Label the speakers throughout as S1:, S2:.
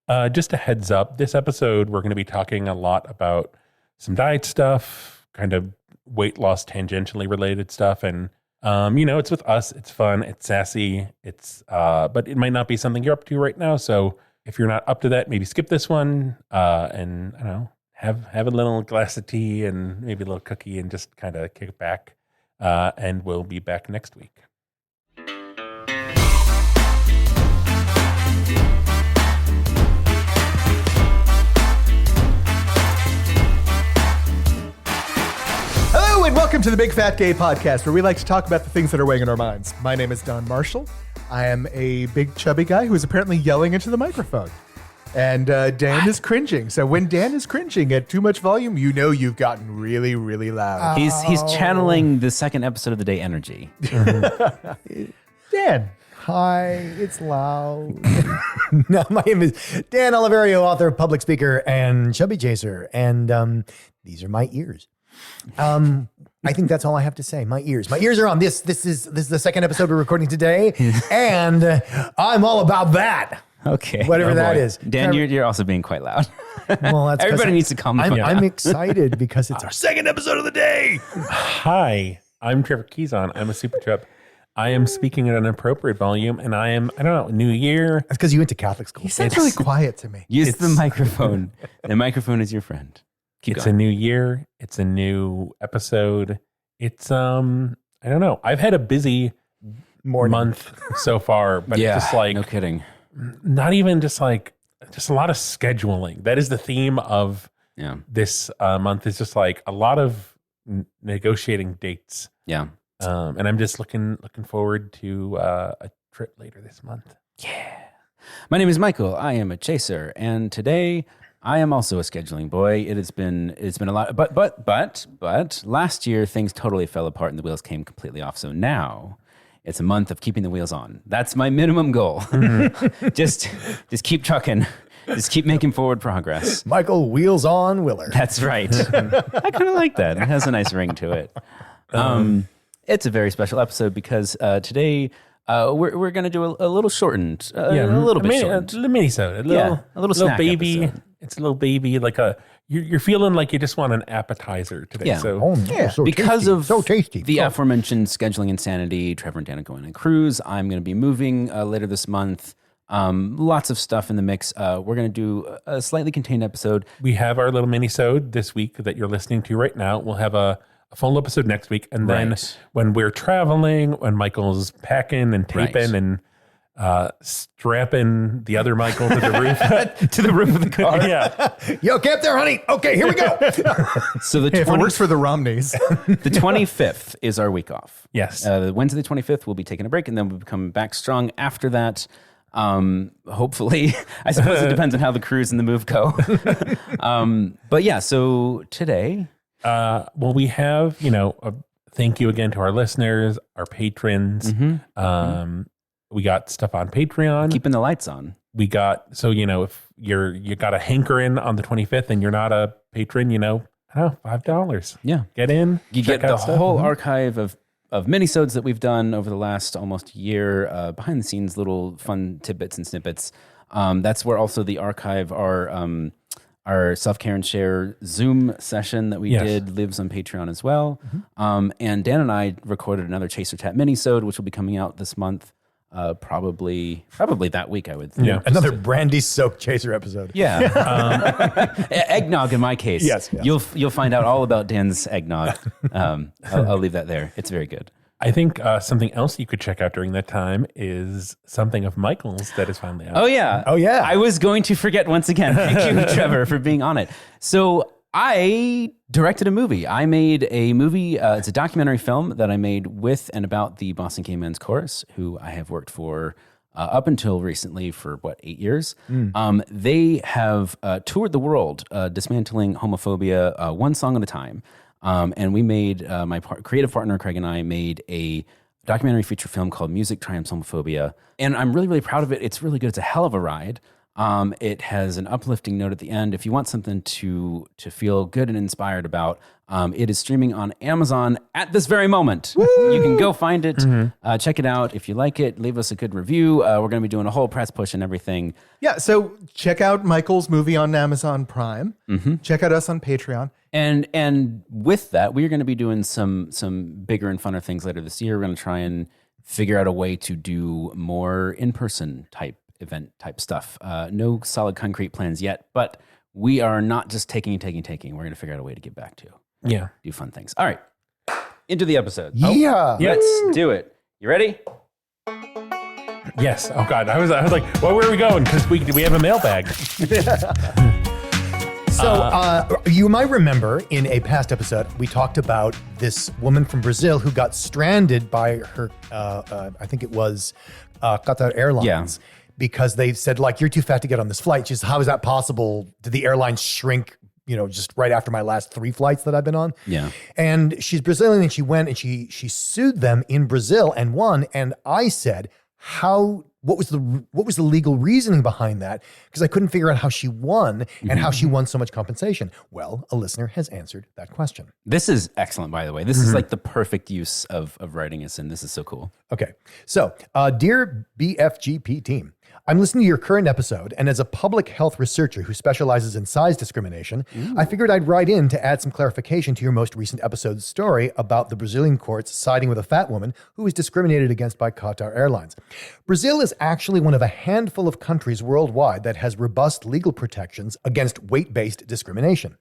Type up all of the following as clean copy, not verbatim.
S1: Just a heads up, this episode, we're going to be talking a lot about some diet stuff, kind of weight loss tangentially related stuff. And, it's with us. It's fun. It's sassy. But it might not be something you're up to right now. So if you're not up to that, maybe skip this one and, I don't know, have a little glass of tea and maybe a little cookie and just kind of kick it back. And we'll be back next week.
S2: Hello and welcome to the Big Fat Gay Podcast, where we like to talk about the things that are weighing in our minds. My name is Don Marshall. I am a big chubby guy who is apparently yelling into the microphone. And Dan is cringing. So when Dan is cringing at too much volume, you know you've gotten really, really loud.
S3: He's channeling the second episode of the day energy.
S2: Dan.
S4: Hi, it's loud. No, my name is Dan Oliverio, author, public speaker, and chubby chaser. And these are my ears. I think that's all I have to say. My ears are on. This is the second episode we're recording today, and I'm all about that.
S3: Okay,
S4: whatever that is.
S3: Dan, you're also being quite loud.
S4: Well, that's
S3: everybody needs to calm down.
S4: I'm excited because it's our second episode of the day.
S1: Hi, I'm Trevor Keyson. I'm a super chub. I am speaking at an appropriate volume, and I don't know, New Year.
S4: That's because you went to Catholic school.
S2: He sounds really quiet to me.
S3: Use the microphone. The microphone is your friend.
S1: It's a new year. It's a new episode. It's, I don't know. I've had a busy month so far, but just like,
S3: no kidding.
S1: Not even just a lot of scheduling. That is the theme of this month, is just like a lot of negotiating dates.
S3: Yeah.
S1: And I'm just looking forward to a trip later this month.
S3: Yeah. My name is Michael. I am a chaser, and today I am also a scheduling boy. It's been a lot, but last year things totally fell apart and the wheels came completely off. So now it's a month of keeping the wheels on. That's my minimum goal. Mm-hmm. just keep trucking. Just keep making forward progress.
S4: Michael Wheels on Willer.
S3: That's right. I kind of like that. It has a nice ring to it. It's a very special episode because today we're going to do a little shortened, a little bit shortened.
S1: A minisode, a little snack baby. Episode. It's a little baby, like you're feeling like you just want an appetizer today.
S3: Yeah.
S1: So,
S4: so
S3: because
S4: tasty.
S3: of the aforementioned scheduling insanity, Trevor and Dan are going on a cruise. I'm going to be moving later this month. Lots of stuff in the mix. We're going to do a slightly contained episode.
S1: We have our little minisode this week that you're listening to right now. We'll have a full episode next week. And then when we're traveling, when Michael's packing and taping and strapping the other Michael to the roof
S3: to the roof of the car.
S1: Yeah.
S4: You okay up there, honey? Okay, here we go.
S3: So
S2: if it works for the Romneys.
S3: The 25th is our week off.
S1: Yes.
S3: Wednesday the 25th, we'll be taking a break, and then we'll be coming back strong after that. Hopefully, I suppose it depends on how the cruise and the move go. But yeah, so today,
S1: we have, thank you again to our listeners, our patrons. We got stuff on Patreon.
S3: Keeping the lights on.
S1: We got, if you got a hankering on the 25th and you're not a patron, $5.
S3: Yeah.
S1: Get in.
S3: You get the whole archive of minisodes that we've done over the last almost year, behind the scenes, little fun tidbits and snippets. That's where also the archive, our self-care and share Zoom session that we did lives on Patreon as well. And Dan and I recorded another Chaser Chat minisode, which will be coming out this month. Probably that week, I would think.
S4: Yeah, another brandy-soaked chaser episode.
S3: Yeah, eggnog in my case.
S4: Yes.
S3: You'll find out all about Dan's eggnog. I'll leave that there. It's very good.
S1: I think something else you could check out during that time is something of Michael's that is finally out.
S3: Oh yeah. I was going to forget once again. Thank you, Trevor, for being on it. So I directed a movie. I made a movie. It's a documentary film that I made with and about the Boston Gay Men's Chorus, who I have worked for up until recently for 8 years. They have toured the world, dismantling homophobia one song at a time. And we made, my creative partner Craig and I made a documentary feature film called Music Triumphs Homophobia. And I'm really, really proud of it. It's really good. It's a hell of a ride. It has an uplifting note at the end. If you want something to feel good and inspired about, it is streaming on Amazon at this very moment. You can go find it, check it out. If you like it, leave us a good review. We're going to be doing a whole press push and everything.
S2: Yeah, so check out Michael's movie on Amazon Prime. Check out us on Patreon.
S3: And with that, we're going to be doing some bigger and funner things later this year. We're going to try and figure out a way to do more in-person event type stuff. No solid concrete plans yet, but we are not just taking. We're going to figure out a way to get back to.
S1: Yeah.
S3: Do fun things. All right. Into the episode.
S4: Yeah.
S3: Let's do it. You ready?
S1: Yes. Oh God. I was like, well, where are we going? Because we have a mailbag.
S4: So you might remember in a past episode, we talked about this woman from Brazil who got stranded by her, I think it was Qatar Airlines, because they said, like, you're too fat to get on this flight. She says, how is that possible? Did the airline shrink, just right after my last 3 flights that I've been on?
S3: Yeah.
S4: And she's Brazilian, and she went and she sued them in Brazil and won. And I said, what was the legal reasoning behind that? Because I couldn't figure out how she won and how she won so much compensation. Well, a listener has answered that question.
S3: This is excellent, by the way. This is like the perfect use of writing us in. This is so cool.
S4: Okay. So, dear BFGP team, I'm listening to your current episode, and as a public health researcher who specializes in size discrimination, I figured I'd write in to add some clarification to your most recent episode's story about the Brazilian courts siding with a fat woman who was discriminated against by Qatar Airlines. Brazil is actually one of a handful of countries worldwide that has robust legal protections against weight-based discrimination.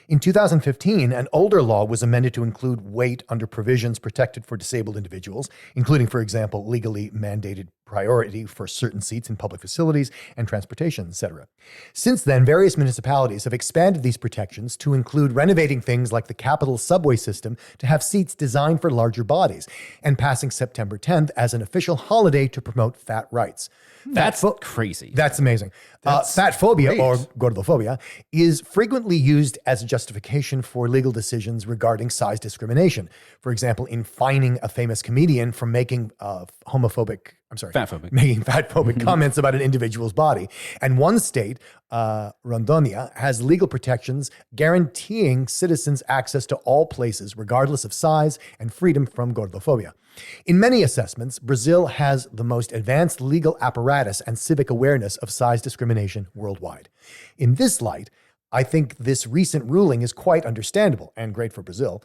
S4: In 2015, an older law was amended to include weight under provisions protected for disabled individuals, including, for example, legally mandated priority for certain seats in public facilities and transportation, etc. Since then, various municipalities have expanded these protections to include renovating things like the capital subway system to have seats designed for larger bodies, and passing September 10th as an official holiday to promote fat rights.
S3: That's crazy.
S4: That's amazing. Fat phobia, or gordophobia, is frequently used as a justification for legal decisions regarding size discrimination. For example, in fining a famous comedian for making fatphobic comments about an individual's body. And one state, Rondônia, has legal protections guaranteeing citizens access to all places, regardless of size, and freedom from gordophobia. In many assessments, Brazil has the most advanced legal apparatus and civic awareness of size discrimination worldwide. In this light, I think this recent ruling is quite understandable and great for Brazil.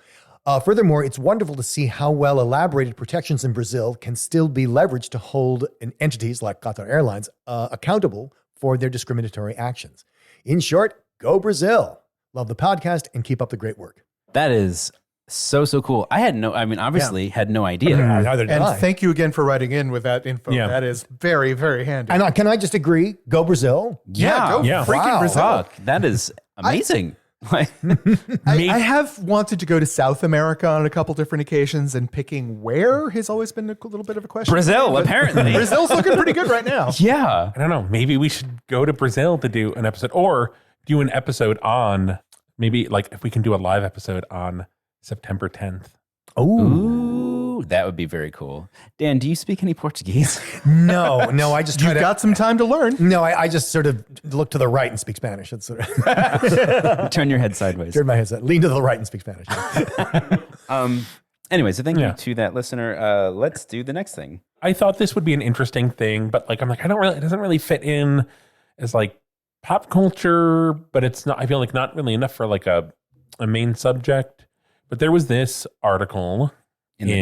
S4: Furthermore, it's wonderful to see how well elaborated protections in Brazil can still be leveraged to hold entities like Qatar Airlines accountable for their discriminatory actions. In short, go Brazil. Love the podcast and keep up the great work.
S3: That is so cool. I had no idea.
S4: Neither did I.
S2: And thank you again for writing in with that info.
S1: Yeah.
S2: That is very, very handy.
S4: And can I just agree? Go Brazil.
S2: Go freaking Brazil.
S3: Fuck, that is amazing.
S2: I have wanted to go to South America on a couple different occasions, and picking where has always been a little bit of a question.
S3: Brazil, apparently.
S2: Brazil's looking pretty good right now.
S3: Yeah.
S1: I don't know. Maybe we should go to Brazil to do an episode, or do an episode on, maybe like if we can do a live episode on September 10th.
S3: Ooh, that would be very cool. Dan, do you speak any Portuguese?
S4: No, I just
S2: You've got some time to learn.
S4: No, I just sort of look to the right and speak Spanish. It's sort of
S3: Turn your head sideways.
S4: turn my head, lean to the right and speak Spanish.
S3: Anyway, so thank you to that listener. Let's do the next thing.
S1: I thought this would be an interesting thing, but it doesn't really fit in as like pop culture, but it's not, I feel like not really enough for like a main subject. But there was this article
S3: In the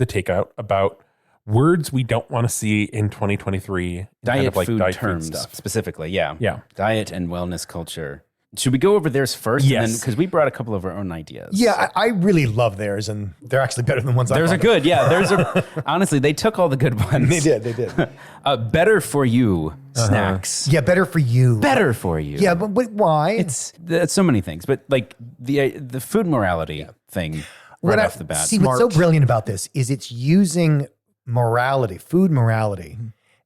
S1: takeout about words we don't want to see in 2023.
S3: Diet
S1: food
S3: terms
S1: stuff.
S3: specifically. Yeah.
S1: Yeah.
S3: Diet and wellness culture. Should we go over theirs first?
S1: Yes.
S3: Because we brought a couple of our own ideas.
S4: Yeah, I really love theirs, and they're actually better than the ones I
S3: Theirs are
S4: thought
S3: good. Yeah. Theirs are, honestly, they took all the good ones.
S4: They did.
S3: Better for you snacks.
S4: Yeah, better for you.
S3: Better for you.
S4: Yeah, but why?
S3: It's so many things, but like the food morality thing right off the bat.
S4: See, what's so brilliant about this is it's using morality, food morality,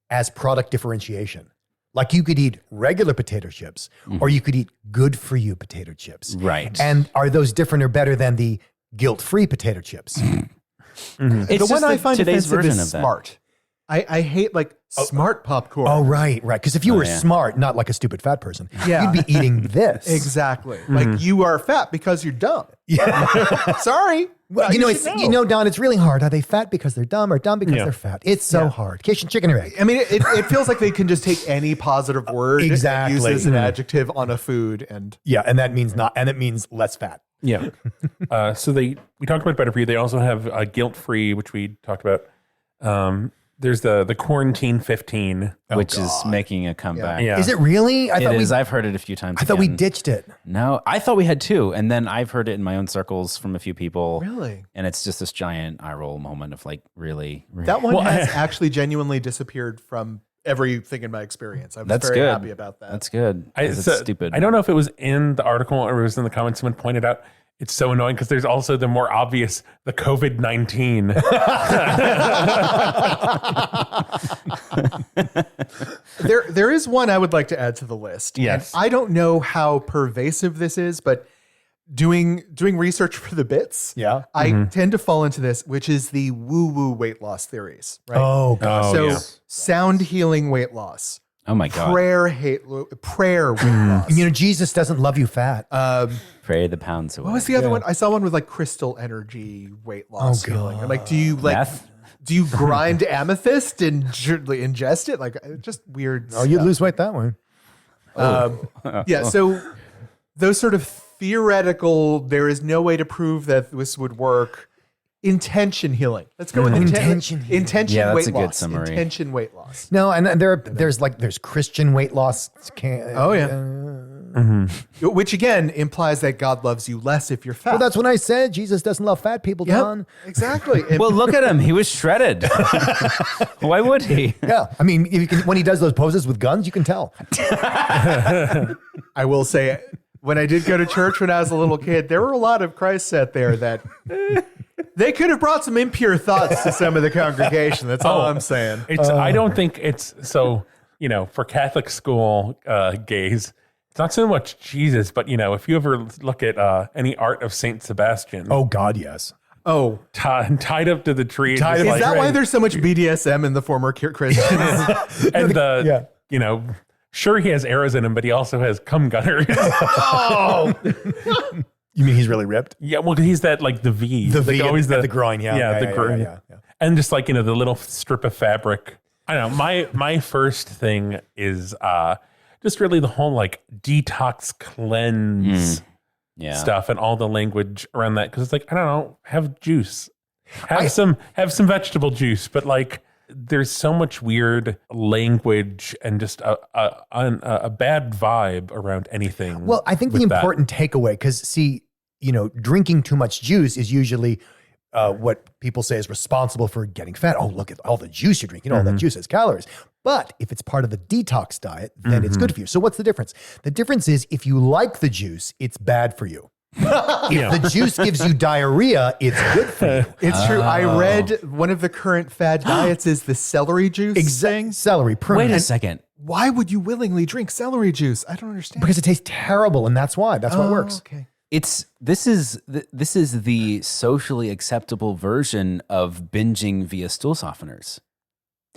S4: as product differentiation. Like you could eat regular potato chips, or you could eat good for you potato chips.
S3: Right.
S4: And are those different or better than the guilt-free potato chips?
S3: It's
S2: The one I find
S3: today's
S2: offensive
S3: version
S2: is
S3: of that.
S2: smart. I hate like smart popcorn.
S4: Oh, right. Because if you were
S3: yeah.
S4: smart, not like a stupid fat person,
S2: Yeah.
S4: you'd be eating this.
S2: Exactly. Like you are fat because you're dumb. Yeah. Sorry.
S4: Well, Don, it's really hard. Are they fat because they're dumb or dumb because they're fat? It's so hard. Cation, chicken or egg.
S2: I mean, it feels like they can just take any positive word
S4: Exactly.
S2: and use it as an adjective on a food. And
S4: Yeah, and that means it means less fat.
S1: Yeah. So we talked about Better For You. They also have Guilt Free, which we talked about. There's the Quarantine 15,
S3: which is making a comeback.
S1: Yeah.
S4: Is it really?
S3: It is. I've heard it a few times.
S4: I thought we
S3: again.
S4: ditched it.
S3: No, I thought we had two, and then I've heard it in my own circles from a few people.
S2: Really?
S3: And it's just this giant eye roll moment of like, really?
S2: that one has actually genuinely disappeared from everything in my experience. I'm
S3: That's
S2: very
S3: good.
S2: happy about that.
S3: That's good. 'Cause it's stupid.
S1: I don't know if it was in the article or it was in the comments. Someone pointed out it's so annoying because there's also the more obvious, the COVID-19.
S2: There is one I would like to add to the list.
S1: Yes.
S2: And I don't know how pervasive this is, but doing research for the bits,
S4: Yeah.
S2: I tend to fall into this, which is the woo-woo weight loss theories, right?
S4: Oh, God.
S2: so sound healing weight loss,
S3: Oh my God.
S2: prayer weight loss.
S4: Jesus doesn't love you fat.
S3: Pray the pounds away.
S2: What was the other one? I saw one with like crystal energy weight loss healing. I'm like, do you like
S3: Meth?
S2: do you grind amethyst and ingest it? Like just weird.
S4: Oh, you'd lose weight that way.
S2: Yeah, so those sort of theoretical, there is no way to prove that this would work. Intention healing. Let's go with
S4: Intention healing.
S2: intention
S3: Yeah, that's
S2: weight
S3: a good
S2: loss.
S3: summary.
S2: Intention weight loss.
S4: No, and there's Christian weight loss.
S2: Which again implies that God loves you less if you're fat.
S4: Well, that's when I said Jesus doesn't love fat people,
S2: Yep,
S4: Don.
S2: exactly. And
S3: Well, look at him. He was shredded. Why would he?
S4: Yeah, I mean, when he does those poses with guns, you can tell.
S2: I will say, when I did go to church when I was a little kid, there were a lot of Christs out there that they could have brought some impure thoughts to some of the congregation. That's all I'm saying.
S1: It's I don't think it's so, for Catholic school gays, it's not so much Jesus, but if you ever look at any art of Saint Sebastian,
S4: Oh God, yes.
S2: Oh,
S1: tied up to the tree,
S4: Tied
S1: just
S4: up-
S2: is that why there's so much BDSM in the former Christians?
S1: and sure he has arrows in him, but he also has cum gunners.
S4: You mean he's really ripped?
S1: Yeah, well, he's that like the V,
S4: The
S1: like
S4: V
S1: always
S4: at the groin, yeah,
S1: the
S4: yeah,
S1: groin,
S4: yeah.
S1: and just like the little strip of fabric. I don't know. My first thing is just really the whole like detox cleanse
S3: Yeah.
S1: stuff and all the language around that, because it's like, I don't know, have juice, have some vegetable juice, but like there's so much weird language and just a bad vibe around anything.
S4: Well, I think the
S1: with that.
S4: important takeaway, because see, drinking too much juice is usually what people say is responsible for getting fat. Oh, look at all the juice you're drinking. All that juice has calories. But if it's part of the detox diet, then it's good for you. So what's the difference? The difference is if you like the juice, it's bad for you. If the juice gives you diarrhea, it's good for you.
S2: It's true. I read one of the current fad diets is the celery juice thing.
S4: Celery, prune.
S3: Wait a second.
S2: Why would you willingly drink celery juice? I don't understand.
S4: Because it tastes terrible, and that's why. That's what works.
S2: Okay.
S3: This is the socially acceptable version of binging via stool softeners,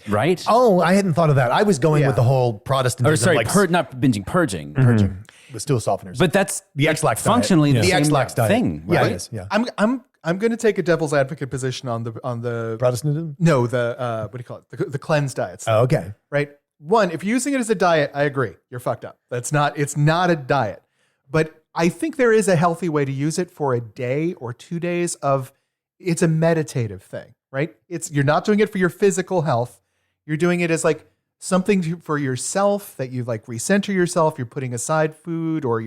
S3: right?
S4: Oh, I hadn't thought of that. I was going with the whole Protestantism.
S3: Or sorry,
S4: like
S3: not binging, purging.
S4: purging with stool softeners.
S3: But that's
S4: the X-Lax diet.
S3: functionally the
S4: the
S3: same
S4: X-Lax diet
S3: thing,
S4: Yeah,
S3: right?
S4: it is. Yeah.
S2: I'm going to take a devil's advocate position on the
S4: Protestantism.
S2: no the what do you call it the cleanse diets.
S4: Oh, okay.
S2: Right. One, if you're using it as a diet, I agree. You're fucked up. It's not a diet. But I think there is a healthy way to use it for a day or 2 days it's a meditative thing, right? You're not doing it for your physical health. You're doing it as like something for yourself that you like recenter yourself. You're putting aside food or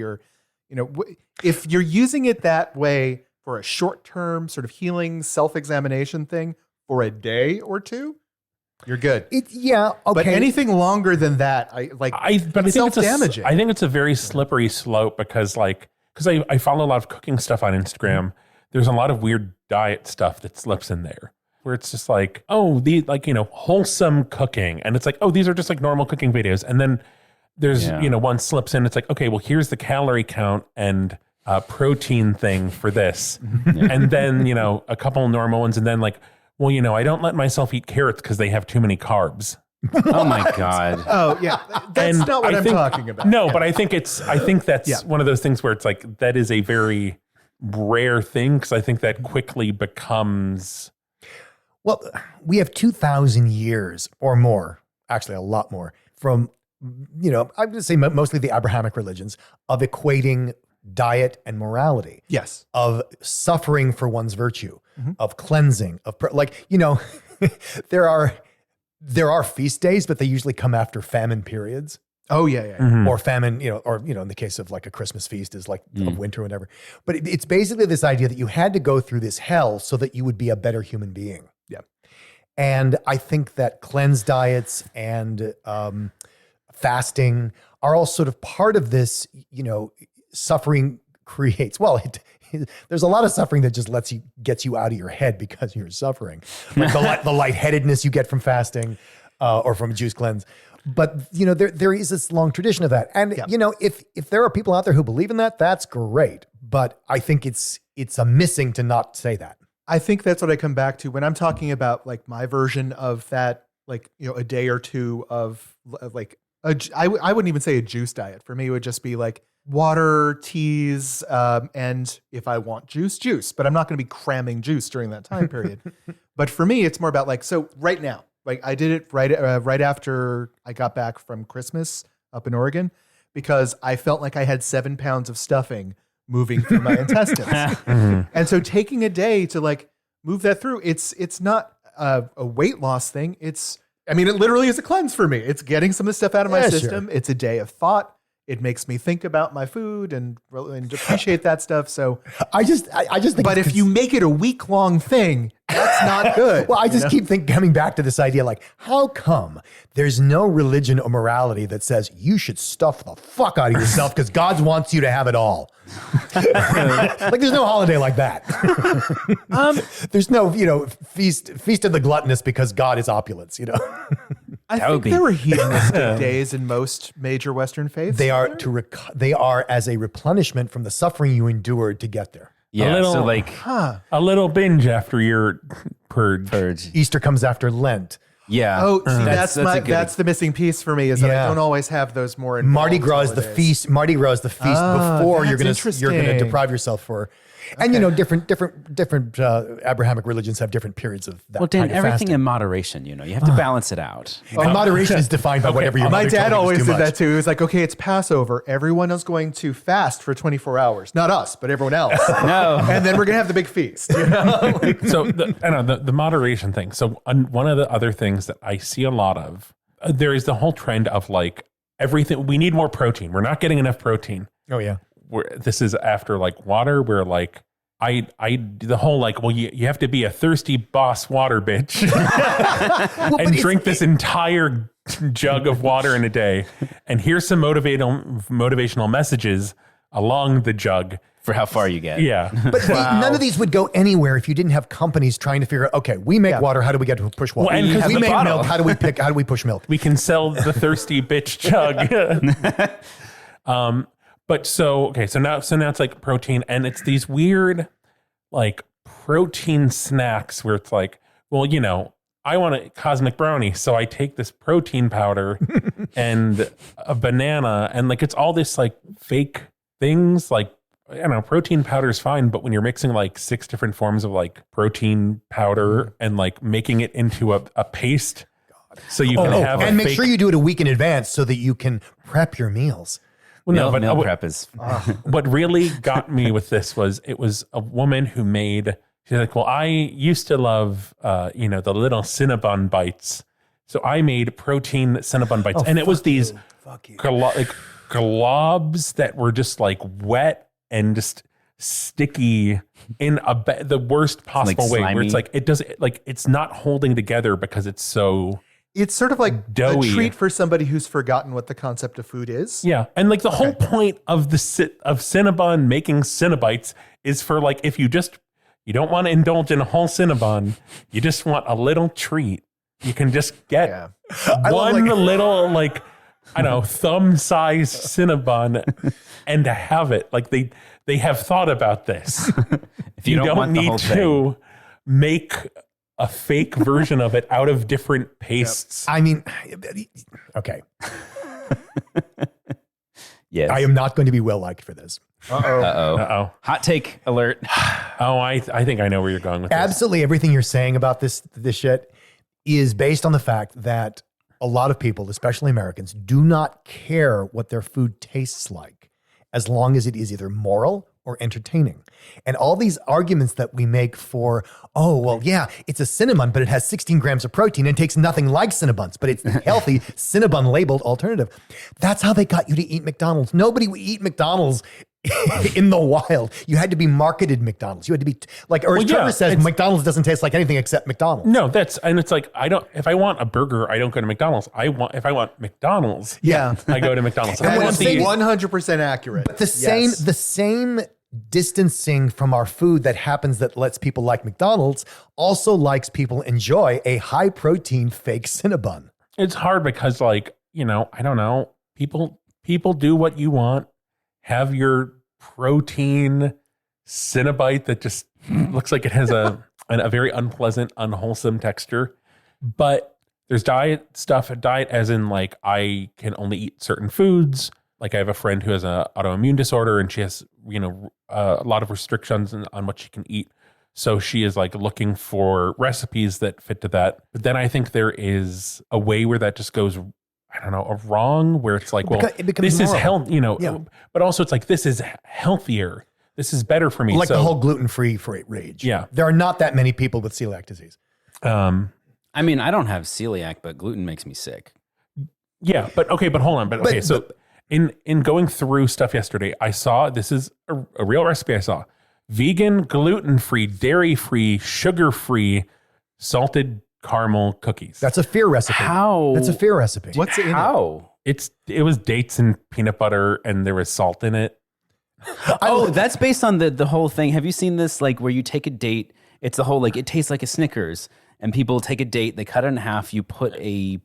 S2: if you're using it that way for a short-term sort of healing self-examination thing for a day or two, you're good.
S4: Okay.
S2: But anything longer than that, I think it's self-damaging.
S1: I think it's a very slippery slope because I follow a lot of cooking stuff on Instagram. There's a lot of weird diet stuff that slips in there where it's just like, wholesome cooking. And it's like, oh, these are just like normal cooking videos. And then there's, one slips in. It's like, okay, well, here's the calorie count and protein thing for this. And then, a couple normal ones. And then like well, I don't let myself eat carrots because they have too many carbs.
S3: Oh my God.
S2: Oh yeah, that's
S1: And
S2: not what I'm talking about.
S1: No, but I think that's one of those things where it's like, that is a very rare thing, because I think that quickly becomes.
S4: Well, we have 2,000 years or more, actually a lot more, from, I'm going to say mostly the Abrahamic religions, of equating diet and morality.
S2: Yes.
S4: Of suffering for one's virtue, of cleansing, there are feast days, but they usually come after famine periods.
S2: Oh yeah.
S4: Or famine, in the case of like a Christmas feast is like of winter or whatever. But it's basically this idea that you had to go through this hell so that you would be a better human being.
S2: Yeah.
S4: And I think that cleanse diets and fasting are all sort of part of this, suffering creates, there's a lot of suffering that just gets you out of your head because you're suffering. Like the lightheadedness you get from fasting or from a juice cleanse. But, there is this long tradition of that. And, if there are people out there who believe in that, that's great. But I think it's a missing to not say that.
S2: I think that's what I come back to when I'm talking about like my version of that, like, a day or two of like, I wouldn't even say a juice diet. For me, it would just be like water, teas, and if I want juice. But I'm not going to be cramming juice during that time period. But for me, it's more about like, so right now, like I did it right after I got back from Christmas up in Oregon, because I felt like I had 7 pounds of stuffing moving through my intestines. And so taking a day to like move that through, it's not a weight loss thing. It literally is a cleanse for me. It's getting some of the stuff out of my system. Sure. It's a day of thought. It makes me think about my food and appreciate that stuff. So I just think. But if you make it a week-long thing, that's not good.
S4: Well, I just keep coming back to this idea, like, how come there's no religion or morality that says you should stuff the fuck out of yourself because God wants you to have it all? Like, there's no holiday like that. There's no, feast of the gluttonous because God is opulence,
S2: I think there were hedonistic days in most major Western faiths.
S4: They are they are as a replenishment from the suffering you endured to get there.
S3: Yeah,
S1: a little binge after your purge.
S4: Easter comes after Lent.
S3: Yeah.
S2: Oh, see, that's the missing piece for me, is that I don't always have those more involved
S4: Mardi Gras is the feast. Mardi Gras is the feast before you're gonna deprive yourself for. And different Abrahamic religions have different periods of that.
S3: Well, Dan,
S4: kind of
S3: everything
S4: fasting.
S3: in moderation. You have to balance it out.
S4: And moderation is defined by whatever your
S2: My
S4: mother
S2: dad
S4: told you
S2: always
S4: was
S2: did
S4: too
S2: that
S4: much.
S2: too. He was like, okay, it's Passover. Everyone is going to fast for 24 hours. Not us, but everyone else.
S3: No.
S2: And then we're going to have the big feast.
S1: So the moderation thing. So one of the other things that I see a lot of, there is the whole trend of like everything. We need more protein. We're not getting enough protein.
S4: Oh yeah.
S1: This is after like water. We're like, the whole like, well, you have to be a thirsty boss water bitch and drink this entire jug of water in a day. And here's some motivational messages along the jug
S3: For how far you get.
S1: Yeah.
S4: But none of these would go anywhere if you didn't have companies trying to figure out, okay, we make water, how do we get to push water?
S1: Well, and 'cause
S4: we
S1: the
S4: make
S3: bottle.
S4: milk, how do we push milk?
S1: We can sell the thirsty bitch jug. But so now it's like protein, and it's these weird like protein snacks where it's like, well, I want a cosmic brownie, so I take this protein powder and a banana, and like it's all this like fake things. Like, I don't know, protein powder is fine, but when you're mixing like 6 different forms of like protein powder and like making it into a paste, so you can have
S4: and make sure you do it a week in advance so that you can prep your meals.
S1: Well,
S3: Meal prep is.
S1: What really got me with this was it was a woman who made. She's like, well, I used to love, the little Cinnabon bites, so I made protein Cinnabon bites, and it was these globs that were just like wet and just sticky in the worst possible way.
S3: Slimy.
S1: Where it's like it's not holding together because it's so.
S2: It's sort of like
S1: doughy.
S2: a treat for somebody who's forgotten what the concept of food is.
S1: Yeah, and like the whole point of Cinnabon making Cinnabites is for like if you don't want to indulge in a whole Cinnabon, you just want a little treat. You can just get one little like I don't know thumb-sized Cinnabon and to have it. Like they have thought about this.
S3: If you don't want the
S1: need
S3: whole
S1: to
S3: thing.
S1: make a fake version of it out of different pastes.
S4: I mean, okay.
S3: Yes.
S4: I am not going to be well liked for this.
S1: Uh-oh.
S3: Hot take alert.
S1: Oh, I think I know where you're going with this.
S4: Absolutely everything you're saying about this shit is based on the fact that a lot of people, especially Americans, do not care what their food tastes like as long as it is either moral or entertaining. And all these arguments that we make for, oh, well, yeah, it's a Cinnabon, but it has 16 grams of protein and tastes nothing like Cinnabons, but it's the healthy Cinnabon labeled alternative. That's how they got you to eat McDonald's. Nobody would eat McDonald's in the wild. You had to be marketed McDonald's. You had to be like, or as Trevor says, McDonald's doesn't taste like anything except McDonald's.
S1: No, and it's like, if I want a burger, I don't go to McDonald's. If I want McDonald's, I go to McDonald's.
S2: That is
S4: saying-
S2: 100% accurate.
S4: But the same distancing from our food that happens that lets people like McDonald's also likes people enjoy a high protein fake Cinnabon.
S1: It's hard because I don't know. People do what you want. Have your protein Cinnabite that just looks like it has a very unpleasant, unwholesome texture. But there's diet as in like I can only eat certain foods. Like I have a friend who has an autoimmune disorder and she has, a lot of restrictions on what she can eat. So she is like looking for recipes that fit to that. But then I think there is a way where that just goes, I don't know, wrong, where it's like,
S4: it becomes
S1: this is
S4: moral.
S1: health, but also it's like, this is healthier. This is better for me.
S4: Like the whole gluten-free rage.
S1: Yeah.
S4: There are not that many people with celiac disease.
S3: I mean, I don't have celiac, but gluten makes me sick.
S1: Yeah, but hold on. So in going through stuff yesterday, I saw, this is a real recipe I saw. Vegan, gluten-free, dairy-free, sugar-free, salted caramel cookies.
S4: That's a fear recipe.
S3: How?
S4: That's a fear recipe.
S2: What's in it?
S3: How?
S1: It was dates and peanut butter and there was salt in it.
S3: Oh, that's based on the whole thing. Have you seen this? Like where you take a date, it's the whole like it tastes like a Snickers, and people take a date, they cut it in half, you put a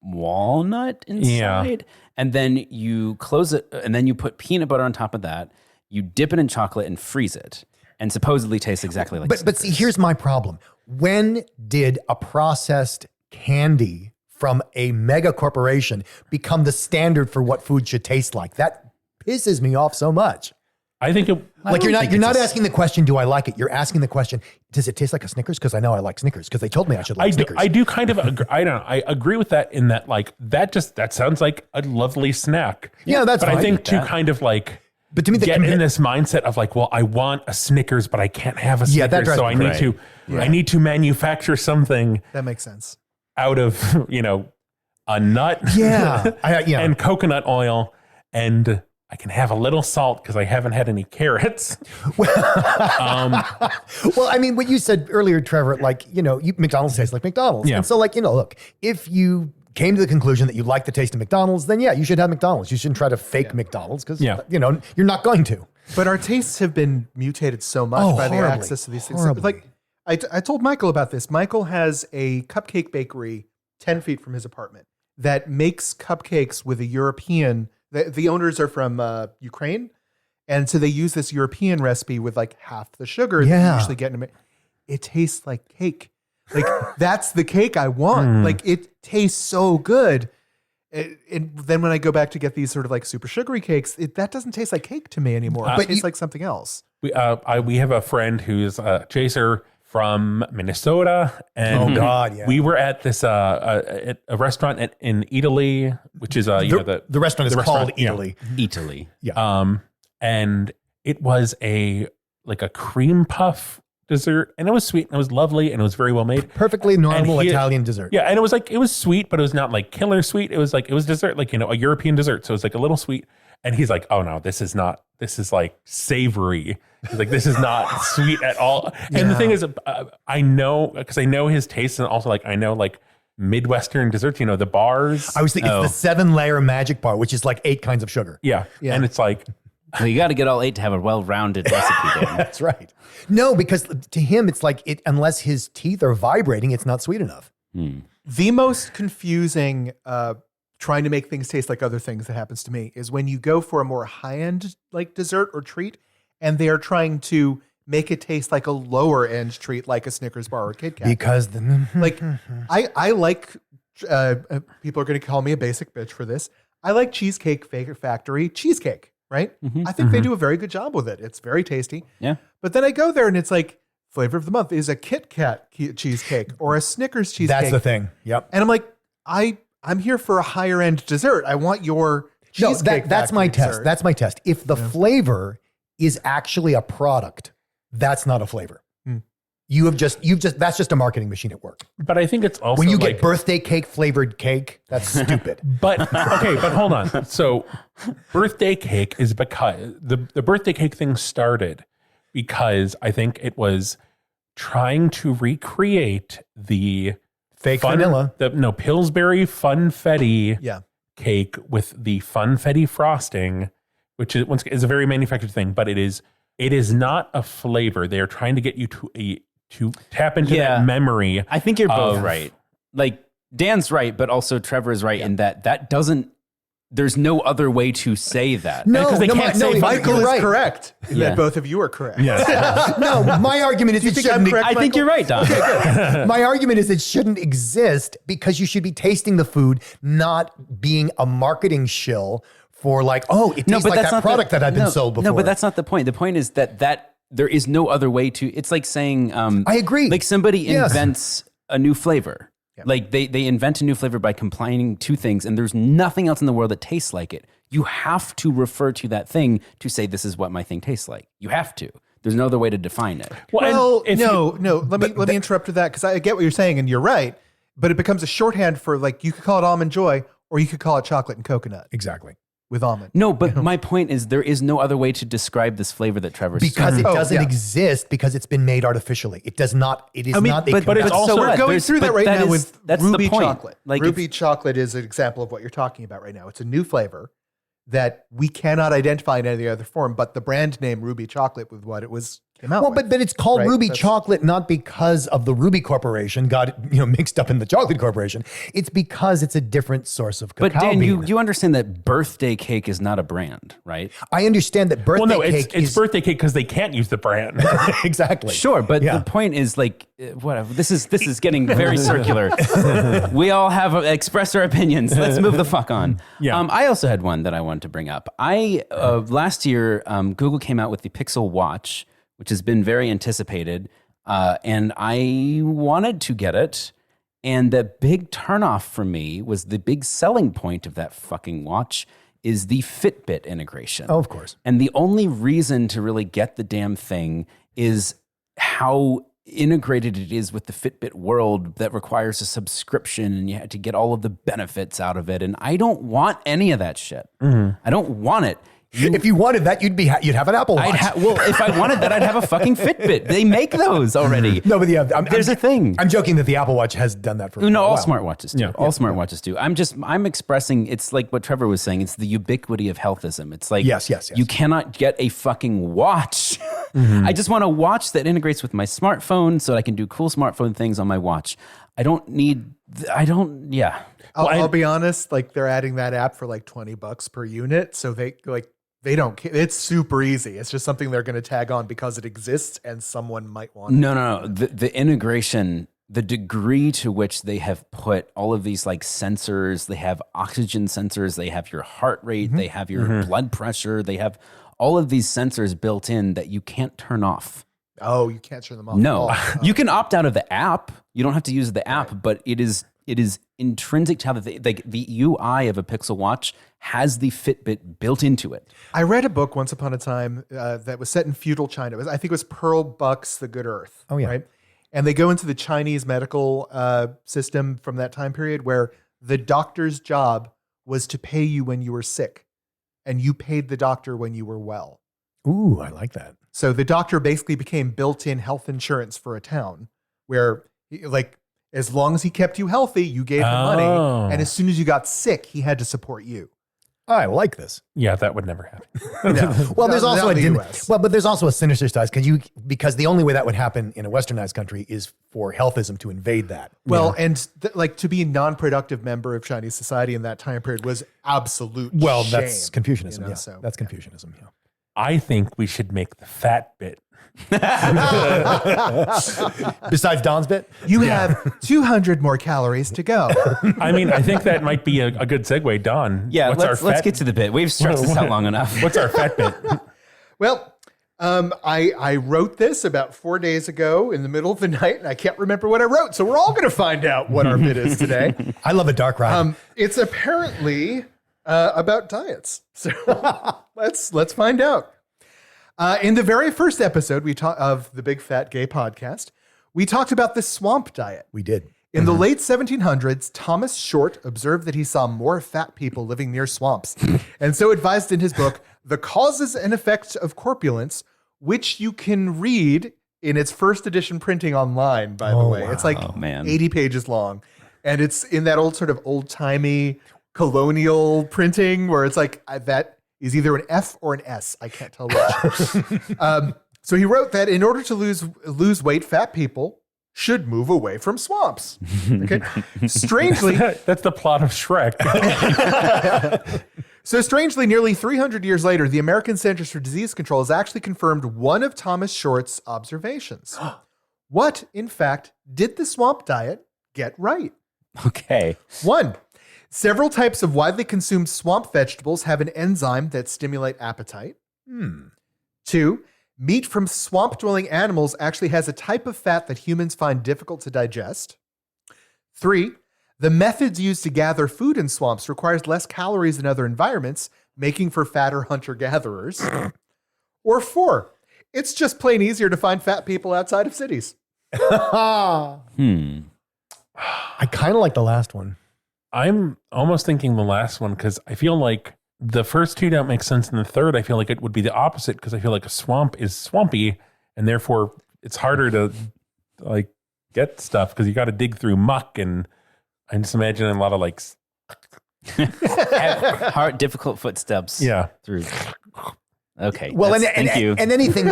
S3: walnut inside, and then you close it, and then you put peanut butter on top of that. You dip it in chocolate and freeze it, and supposedly tastes exactly like.
S4: But see, here's my problem. When did a processed candy from a mega corporation become the standard for what food should taste like? That pisses me off so much.
S1: I think
S4: you're not asking the question, do I like it? You're asking the question, does it taste like a Snickers? Because I know I like Snickers because they told me I should like Snickers.
S1: I do kind of agree. I agree with that in that like that sounds like a lovely snack.
S4: Yeah, that's
S1: but
S4: fine.
S1: I think to kind of like
S4: But to me,
S1: get in this mindset of like, well, I want a Snickers, but I can't have a
S4: Yeah, that
S1: Snickers, so
S4: drives
S1: I
S4: me
S1: I need to manufacture something
S2: That makes sense.
S1: out of a nut, and coconut oil, and I can have a little salt because I haven't had any carrots.
S4: Well, I mean, what you said earlier, Trevor, like, McDonald's tastes like McDonald's.
S1: Yeah.
S4: And so like, look, if you came to the conclusion that you like the taste of McDonald's, then you should have McDonald's. You shouldn't try to fake McDonald's because, you're not going to.
S2: But our tastes have been mutated so much by the
S4: horribly.
S2: access to these things.
S4: Horribly.
S2: Like I told Michael about this. Michael has a cupcake bakery 10 feet from his apartment that makes cupcakes with a European. The owners are from Ukraine. And so they use this European recipe with like half the sugar that you usually get in it. It tastes like cake. Like that's the cake I want. Like it tastes so good. And then when I go back to get these sort of like super sugary cakes, that doesn't taste like cake to me anymore. It tastes like something else.
S1: We have a friend who's a chaser from Minnesota, and we were at this at a restaurant in Italy, which is
S4: the restaurant is called Italy.
S3: Italy.
S4: Yeah.
S1: And it was a cream puff dessert, and it was sweet and it was lovely and it was very well made.
S4: Perfectly normal Italian dessert.
S1: Yeah, and it was sweet, but it was not like killer sweet. It was dessert, a European dessert. So it was like a little sweet. And he's like, oh no, this is like savory. He's like, this is not sweet at all. And the thing is, I know, because I know his taste, and also like I know like Midwestern desserts, the bars.
S4: I was thinking it's the 7-layer magic bar, which is like 8 kinds of sugar.
S1: Yeah. And it's like,
S3: Well, you got to get all 8 to have a well-rounded recipe, Dan.
S4: That's right. No, because to him, it's like unless his teeth are vibrating, it's not sweet enough.
S2: The most confusing trying to make things taste like other things that happens to me is when you go for a more high-end like dessert or treat, and they are trying to make it taste like a lower end treat, like a Snickers bar or a Kit Kat.
S4: Because
S2: like I like people are going to call me a basic bitch for this. I like Cheesecake Factory cheesecake, right? I think they do a very good job with it. It's very tasty.
S3: Yeah.
S2: But then I go there and it's like flavor of the month is a Kit Kat cheesecake or a Snickers cheesecake.
S4: that's the thing. Yep.
S2: And I'm like, I'm here for a higher end dessert. I want your cheesecake.
S4: That's my
S2: Factory
S4: test.
S2: dessert.
S4: That's my test. If the flavor is actually a product, that's not a flavor. You've just that's just a marketing machine at work.
S1: But I think it's also
S4: When you
S1: like,
S4: get birthday cake flavored cake, that's stupid.
S1: but okay, but hold on. So birthday cake is because the birthday cake thing started because I think it was trying to recreate the
S4: Fake vanilla.
S1: Pillsbury funfetti
S2: Yeah.
S1: cake with the funfetti frosting, which is a very manufactured thing, but it is not a flavor. They are trying to get you to tap into that memory.
S3: I think you're both
S1: of-
S3: right. Like Dan's right, but also Trevor is right in that doesn't. There's no other way to say that.
S4: No,
S1: Because they
S4: no,
S1: can't
S4: my-
S1: say
S4: no,
S2: Michael
S4: you're
S2: is
S4: right.
S2: correct
S3: Yeah.
S2: that both of you are correct.
S1: Yes.
S4: No, my argument is
S2: you
S4: it
S2: think I'm
S4: shouldn't.
S2: correct?
S3: I think you're right, Don.
S4: My argument is it shouldn't exist because you should be tasting the food, not being a marketing shill for like, oh, it tastes like that product that I've been sold before.
S3: No, but that's not the point. The point is that there is no other way to. It's like saying,
S4: I agree.
S3: Like somebody
S4: Yes.
S3: invents a new flavor. Like they invent a new flavor by combining two things, and there's nothing else in the world that tastes like it. You have to refer to that thing to say this is what my thing tastes like. You have to. There's no other way to define it.
S2: Well,
S1: and if
S2: no. Let me interrupt with that because I get what you're saying and you're right, but it becomes a shorthand for like you could call it almond joy or you could call it chocolate and coconut
S4: exactly.
S2: with almond.
S3: No, but my point is there is no other way to describe this flavor that Trevor's
S4: Because it
S2: Oh,
S4: doesn't
S2: yeah.
S4: exist because it's been made artificially. It does not. It is not.
S1: but it's also-
S2: We're going through that right now with
S3: that's
S2: Ruby
S3: the point.
S2: chocolate.
S3: Like
S2: Ruby chocolate is an example of what you're talking about right now. It's a new flavor that we cannot identify in any other form, but the brand name Ruby chocolate with what it was came out
S4: Well,
S2: with.
S4: but it's called
S2: Right,
S4: Ruby
S2: that's-
S4: chocolate not because of the Ruby Corporation got mixed up in the Chocolate Corporation. It's because it's a different source of cacao
S3: But Dan,
S4: bean.
S3: you understand that birthday cake is not a brand, right?
S4: I understand that birthday
S1: well, no,
S4: cake
S1: it's
S4: is
S1: birthday cake because they can't use the brand.
S4: exactly
S3: Sure, but
S4: Yeah.
S3: the point is like whatever. This is getting very circular. We all have expressed our opinions. Let's move the fuck on.
S1: Yeah.
S3: I also had one that I wanted to bring up. Last year Google came out with the Pixel Watch, which has been very anticipated, and I wanted to get it. And the big turnoff for me was the big selling point of that fucking watch is the Fitbit integration.
S4: Oh, of course.
S3: And the only reason to really get the damn thing is how integrated it is with the Fitbit world that requires a subscription and you had to get all of the benefits out of it. And I don't want any of that shit. I don't want it.
S4: If you wanted that, you'd have an Apple Watch.
S3: Well, if I wanted that, I'd have a fucking Fitbit. They make those already.
S4: No, but yeah,
S3: There's a thing.
S4: I'm joking that the Apple Watch has done that for
S3: No,
S4: a
S3: all
S4: while.
S3: smartwatches do. All smartwatches do. I'm expressing, it's like what Trevor was saying, it's the ubiquity of healthism. It's like,
S4: Yes.
S3: you cannot get a fucking watch. I just want a watch that integrates with my smartphone so that I can do cool smartphone things on my watch.
S2: I'll be honest, like they're adding that app for like $20 per unit. So they don't care. It's super easy. It's just something they're going to tag on because it exists and someone might want it.
S3: No. The integration, the degree to which they have put all of these like sensors, they have oxygen sensors, they have your heart rate, they have your blood pressure, they have all of these sensors built in that you can't turn off.
S2: Oh, you can't turn them off.
S3: No,
S2: Oh.
S3: you can opt out of the app. You don't have to use the app, but it is intrinsic to how the UI of a Pixel Watch has the Fitbit built into it.
S2: I read a book once upon a time that was set in feudal China. I think it was Pearl Buck's The Good Earth.
S4: Oh, yeah.
S2: Right? And they go into the Chinese medical system from that time period where the doctor's job was to pay you when you were sick and you paid the doctor when you were well.
S4: Ooh, I like that.
S2: So the doctor basically became built-in health insurance for a town where like as long as he kept you healthy, you gave him
S1: Oh.
S2: money. And as soon as you got sick, he had to support you.
S4: I like this.
S1: Yeah, that would never happen.
S4: Well, there's
S2: Not
S4: also
S2: in
S4: a
S2: the US.
S4: but there's also a sinister side because the only way that would happen in a westernized country is for healthism to invade that.
S2: Well, and like to be a non-productive member of Chinese society in that time period was absolute
S4: Well,
S2: shame,
S4: that's Confucianism.
S2: you know,
S4: Yeah,
S2: so-
S4: that's Confucianism. Yeah.
S1: I think we should make the fat bit.
S4: Besides Don's bit?
S2: You have 200 more calories to go.
S1: I mean, I think that might be a good segue, Don.
S3: Yeah,
S1: What's
S3: let's get to the bit. We've stretched this out long enough.
S1: What's our fat bit?
S2: Well, I wrote this about 4 days ago in the middle of the night, and I can't remember what I wrote. So we're all going to find out what our bit is today.
S4: I love a dark ride.
S2: It's apparently about diets. So let's find out. In the very first episode of the Big Fat Gay Podcast, we talked about the swamp diet.
S4: We did.
S2: In the late 1700s, Thomas Short observed that he saw more fat people living near swamps, and so advised in his book, The Causes and Effects of Corpulence, which you can read in its first edition printing online, by the way.
S4: Wow.
S2: It's like 80 pages long, and it's in that old-timey colonial printing where it's like that is either an F or an S. I can't tell which. So he wrote that in order to lose weight, fat people should move away from swamps. Okay. Strangely,
S1: That's the plot of Shrek.
S2: So strangely, nearly 300 years later, the American Centers for Disease Control has actually confirmed one of Thomas Short's observations. What, in fact, did the swamp diet get right?
S3: Okay.
S2: 1, several types of widely consumed swamp vegetables have an enzyme that stimulate appetite. 2, meat from swamp-dwelling animals actually has a type of fat that humans find difficult to digest. 3, the methods used to gather food in swamps requires less calories than other environments, making for fatter hunter-gatherers. Or 4, it's just plain easier to find fat people outside of cities.
S4: I kind of like the last one.
S1: I'm almost thinking the last one because I feel like the first two don't make sense, and the third I feel like it would be the opposite because I feel like a swamp is swampy, and therefore it's harder to like get stuff because you got to dig through muck, and I'm just imagining a lot of like
S3: Hard, difficult footsteps.
S1: Yeah.
S3: Through. Okay.
S4: Well,
S3: thank you.
S4: And anything,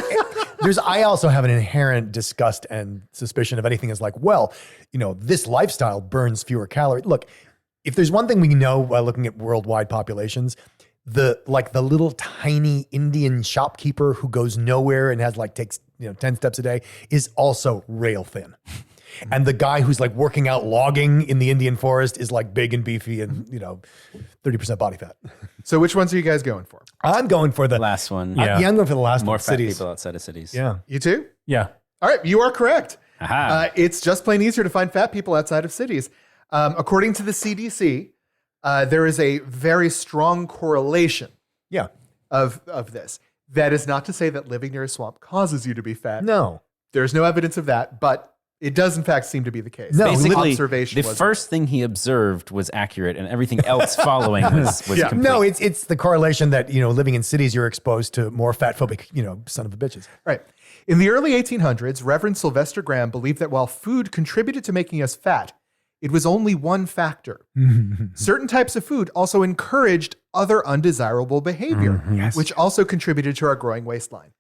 S4: I also have an inherent disgust and suspicion of anything is like, well, this lifestyle burns fewer calories. Look, if there's one thing we know by looking at worldwide populations, the little tiny Indian shopkeeper who goes nowhere and takes 10 steps a day is also rail thin. And the guy who's like working out logging in the Indian forest is like big and beefy and 30% body fat.
S2: So which ones are you guys going for?
S4: I'm going for the
S3: Last one.
S1: Yeah.
S4: I'm going for the last
S3: More
S4: one.
S3: fat
S4: Cities.
S3: people outside of cities.
S4: Yeah.
S2: You too?
S1: yeah.
S2: All right, you are correct.
S3: Aha.
S2: It's just plain easier to find fat people outside of cities. According to the CDC, there is a very strong correlation
S4: Yeah.
S2: of this. That is not to say that living near a swamp causes you to be fat.
S4: No.
S2: There's no evidence of that, but it does in fact seem to be the case.
S4: No,
S3: Basically,
S2: observation
S3: the
S2: was
S3: first thing he observed was accurate, and everything else following was
S2: Yeah.
S3: complete.
S4: No, it's the correlation that, living in cities, you're exposed to more fat phobic, son of a bitches.
S2: right. In the early 1800s, Reverend Sylvester Graham believed that while food contributed to making us fat, it was only one factor. Certain types of food also encouraged other undesirable behavior, which also contributed to our growing waistline.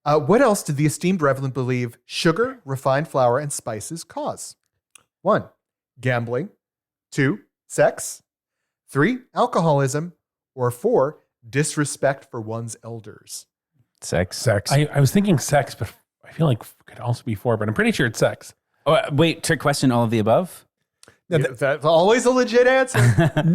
S2: What else did the esteemed Reverend believe sugar, refined flour, and spices cause? 1, gambling. 2, sex. 3, alcoholism. Or 4, disrespect for one's elders.
S3: Sex.
S1: I was thinking sex, but I feel like it could also be 4, but I'm pretty sure it's sex.
S3: Oh, wait, trick question, all of the above?
S2: That's always a legit answer.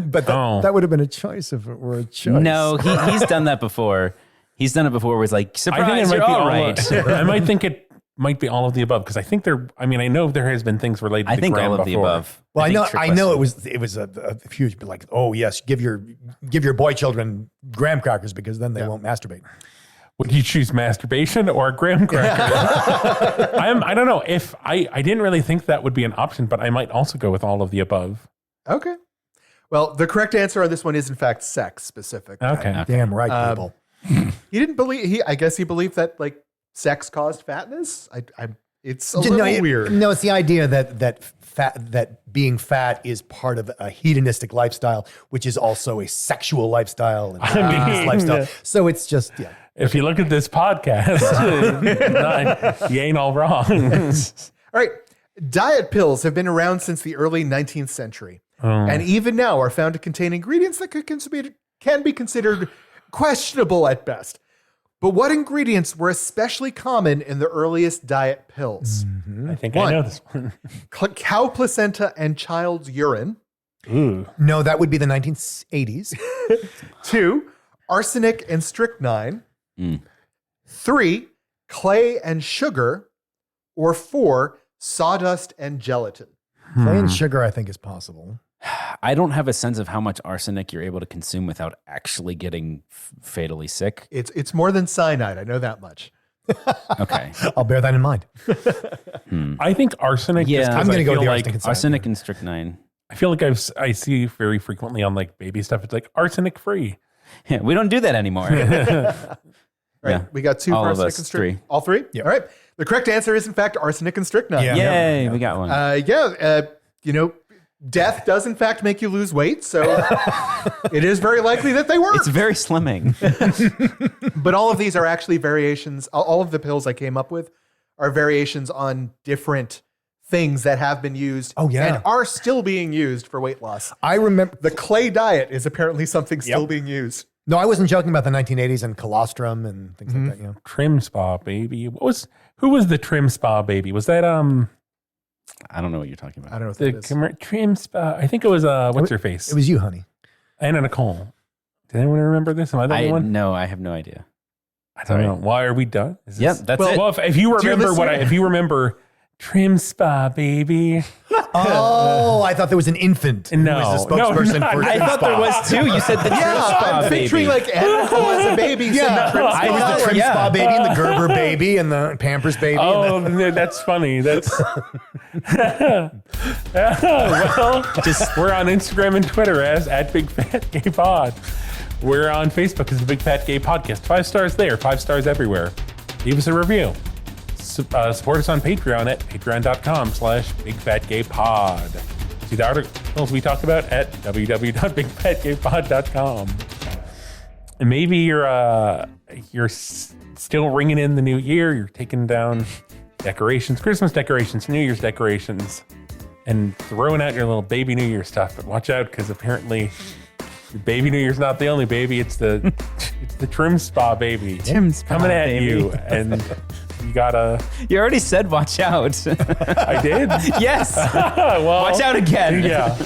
S4: But that would have been a choice if it were a choice.
S3: No, he's done that before. He's done it before where it's like,
S1: I
S3: surprise,
S1: think it
S3: you're
S1: might be
S3: all
S1: all
S3: right.
S1: I might think it might be all of the above because I think I know there has been things related
S3: I
S1: to
S3: think
S1: Graham
S3: all of the
S1: before.
S3: above.
S4: Well, I
S3: think trick
S4: know
S3: question.
S4: it was a huge, like, oh yes, give your boy children graham crackers because then they won't masturbate.
S1: Would you choose masturbation or a graham cracker? I don't know. If I didn't really think that would be an option, but I might also go with all of the above.
S2: Okay. Well, the correct answer on this one is in fact sex specific.
S1: Okay.
S4: Damn right, people.
S2: He didn't believe I guess he believed that like sex caused fatness. It's a little weird.
S4: No, it's the idea that being fat is part of a hedonistic lifestyle, which is also a sexual lifestyle and a lifestyle. So it's just
S1: If you look at this podcast, you ain't all wrong.
S2: All right. Diet pills have been around since the early 19th century. And even now are found to contain ingredients that can be considered questionable at best. But what ingredients were especially common in the earliest diet pills?
S1: I think
S2: One.
S1: I know this one.
S2: Cow placenta and child's urine.
S1: Ooh.
S4: No, that would be the 1980s.
S2: 2, arsenic and strychnine.
S3: Mm.
S2: 3, clay and sugar. Or 4, sawdust and gelatin.
S4: Clay and sugar, I think, is possible.
S3: I don't have a sense of how much arsenic you're able to consume without actually getting fatally sick.
S2: It's more than cyanide. I know that much.
S3: Okay.
S4: I'll bear that in mind.
S1: I think arsenic.
S3: Yeah.
S1: just 'cause
S4: I'm going to
S1: I
S4: go with
S1: feel
S4: the
S1: like
S4: arsenic and cyanide.
S3: Arsenic and strychnine.
S1: I feel like I see very frequently on like baby stuff. It's like arsenic free.
S3: Yeah, we don't do that anymore.
S2: Right.
S3: Yeah.
S2: We got 2
S3: All
S2: for
S3: of
S2: arsenic
S3: us,
S2: and strychnine.
S3: 3.
S2: All 3?
S4: Yeah.
S2: All right. The correct answer is, in fact, arsenic and strychnine.
S4: Yeah.
S3: Yay, we got one.
S2: Death does, in fact, make you lose weight. So it is very likely that they work.
S3: It's very slimming.
S2: But all of these are actually variations. All of the pills I came up with are variations on different things that have been used and are still being used for weight loss.
S4: I remember
S2: The clay diet is apparently something still being used.
S4: No, I wasn't joking about the 1980s and colostrum and things like that. You know,
S1: Trimspa baby. Who was the Trimspa baby? Was that
S3: I don't know what you're talking about.
S2: I don't know what
S1: the
S2: that is.
S1: Trimspa? I think it was what's her face?
S4: it was you, honey.
S1: Anna Nicole. Did anyone remember this? Am I the only one?
S3: No, I have no idea.
S1: I don't know. Why are we done? Is
S3: Yep,
S1: this-
S3: that's
S2: Well,
S3: it.
S1: Well, if you
S2: Dear
S1: remember
S2: listener-
S1: if you remember Trimspa baby.
S4: Oh, I thought there was an infant who
S1: No,
S4: was the
S1: no,
S4: spokesperson
S1: not-
S4: for
S3: I thought there
S4: Trimspa.
S3: was too. You said the Trimspa
S2: I'm
S3: baby.
S2: picturing like Anna Nicole as a baby.
S4: Yeah,
S2: saying
S3: I
S4: it was
S3: thought-
S4: the Trimspa
S3: yeah.
S4: baby and the Gerber baby and the Pampers baby.
S1: Oh, that's funny. That's well. We're on Instagram and Twitter as @BigFatGayPod. We're on Facebook as the Big Fat Gay Podcast. 5 stars there, 5 stars everywhere. Leave us a review. Support us on Patreon at patreon.com/BigFatGayPod. See the articles we talk about at www.bigfatgaypod.com. And maybe you're still ringing in the new year. You're taking down decorations, Christmas decorations, New Year's decorations, and throwing out your little baby New Year stuff. But watch out, because apparently your baby New Year's not the only baby. It's the Trimspa baby
S3: Trimspa
S1: coming at
S3: baby.
S1: you, and you gotta.
S3: You already said watch out.
S1: I did.
S3: Yes.
S1: Well,
S3: Watch out again.
S1: Yeah.